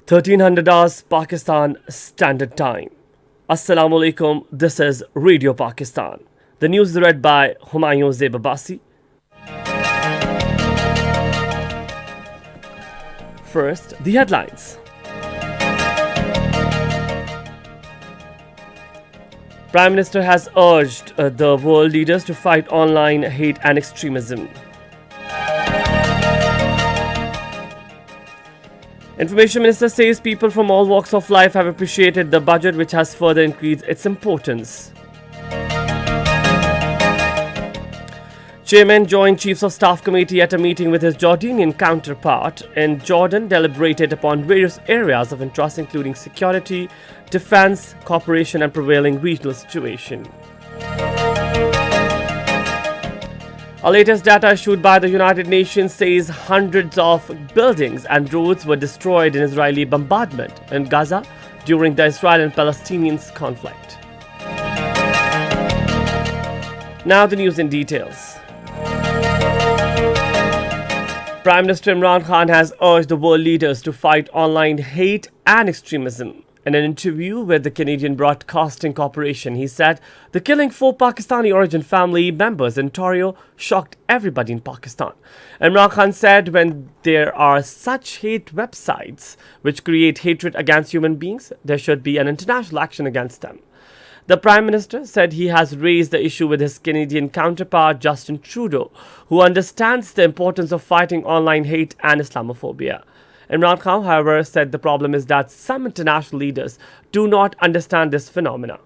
1300 hours Pakistan Standard Time. Assalamu alaikum, this is Radio Pakistan. The news is read by Humayun Zebabasi. First, the headlines. Prime Minister has urged the world leaders to fight online hate and extremism. Information Minister says people from all walks of life have appreciated the budget, which has further increased its importance. Chairman joined Chiefs of Staff Committee at a meeting with his Jordanian counterpart in Jordan, deliberated upon various areas of interest including security, defense, cooperation and prevailing regional situation. Our latest data issued by the United Nations says hundreds of buildings and roads were destroyed in Israeli bombardment in Gaza during the Israel and Palestinians conflict. Now the news in details. Prime Minister Imran Khan has urged the world leaders to fight online hate and extremism. In an interview with the Canadian Broadcasting Corporation, he said the killing 4 Pakistani origin family members in Ontario shocked everybody in Pakistan. Imran Khan said when there are such hate websites which create hatred against human beings, there should be an international action against them. The Prime Minister said he has raised the issue with his Canadian counterpart Justin Trudeau, who understands the importance of fighting online hate and Islamophobia. Imran Khan, however, said the problem is that some international leaders do not understand this phenomena.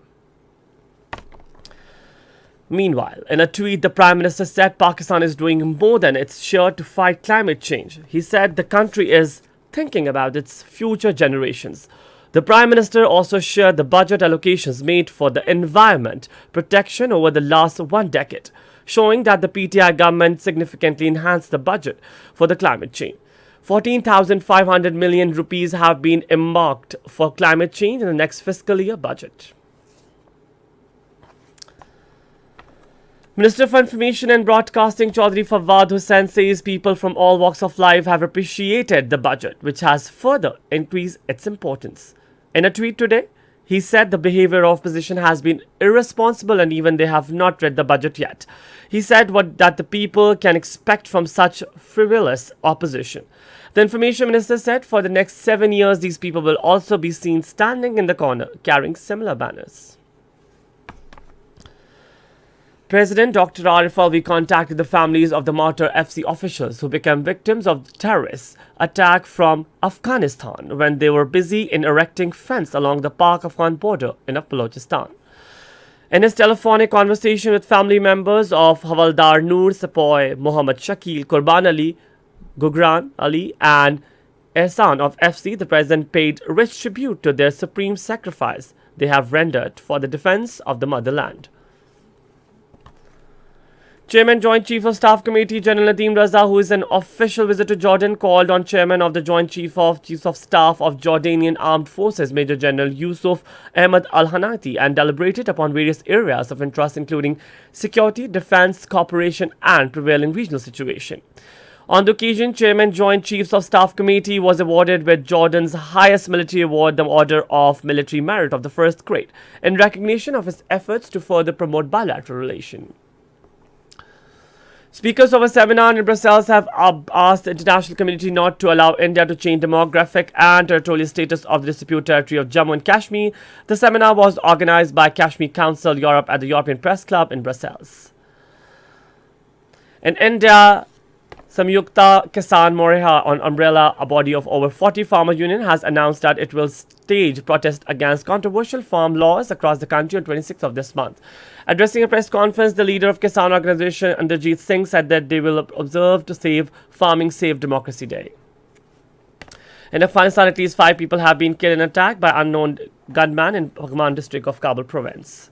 Meanwhile, in a tweet, the Prime Minister said Pakistan is doing more than its share to fight climate change. He said the country is thinking about its future generations. The Prime Minister also shared the budget allocations made for the environment protection over the last 1 decade, showing that the PTI government significantly enhanced the budget for the climate change. 14,500 million rupees have been earmarked for climate change in the next fiscal year budget. Minister for Information and Broadcasting Chaudhry Fawad Hussain says people from all walks of life have appreciated the budget, which has further increased its importance. In a tweet today, he said the behavior of opposition has been irresponsible and even they have not read the budget yet. He said that the people can expect from such frivolous opposition. The Information Minister said for the next 7 years, these people will also be seen standing in the corner carrying similar banners. President Dr. Arif Alvi contacted the families of the martyr FC officials who became victims of the terrorist attack from Afghanistan when they were busy in erecting fence along the Pak-Afghan border in Balochistan. In his telephonic conversation with family members of Havaldar Noor Sepoy, Muhammad Shakil, Qurban Ali, Gugran Ali and Ehsan of FC, the President paid rich tribute to their supreme sacrifice they have rendered for the defense of the motherland. Chairman Joint Chief of Staff Committee General Nadeem Raza, who is an official visit to Jordan, called on Chairman of the Joint Chiefs of Staff of Jordanian Armed Forces Major General Yusuf Ahmed Al-Hanati and deliberated upon various areas of interest including security, defense, cooperation and prevailing regional situation. On the occasion, Chairman Joint Chiefs of Staff Committee was awarded with Jordan's highest military award, the Order of Military Merit of the First Grade, in recognition of his efforts to further promote bilateral relations. Speakers of a seminar in Brussels have asked the international community not to allow India to change demographic and territorial status of the disputed territory of Jammu and Kashmir. The seminar was organized by Kashmir Council Europe at the European Press Club in Brussels. In India, Samyukta Kisan Morcha, an umbrella body of over 40 farmer unions, has announced that it will stage protest against controversial farm laws across the country on 26th of this month. Addressing a press conference, the leader of Kisan organization, Inderjeet Singh, said that they will observe to Save Farming, Save Democracy Day. In Afghanistan, at least 5 people have been killed in an attack by unknown gunmen in Paghman district of Kabul province.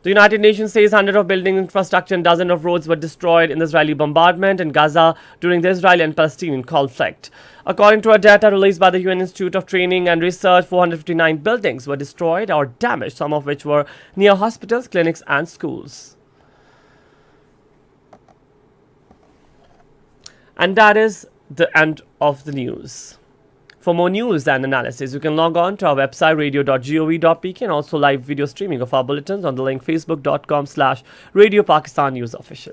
The United Nations says hundreds of building infrastructure and dozens of roads were destroyed in the Israeli bombardment in Gaza during the Israeli and Palestinian conflict. According to a data released by the UN Institute of Training and Research, 459 buildings were destroyed or damaged, some of which were near hospitals, clinics and schools. And that is the end of the news. For more news and analysis, you can log on to our website radio.gov.pk and also live video streaming of our bulletins on the link facebook.com/Radio Pakistan News Official.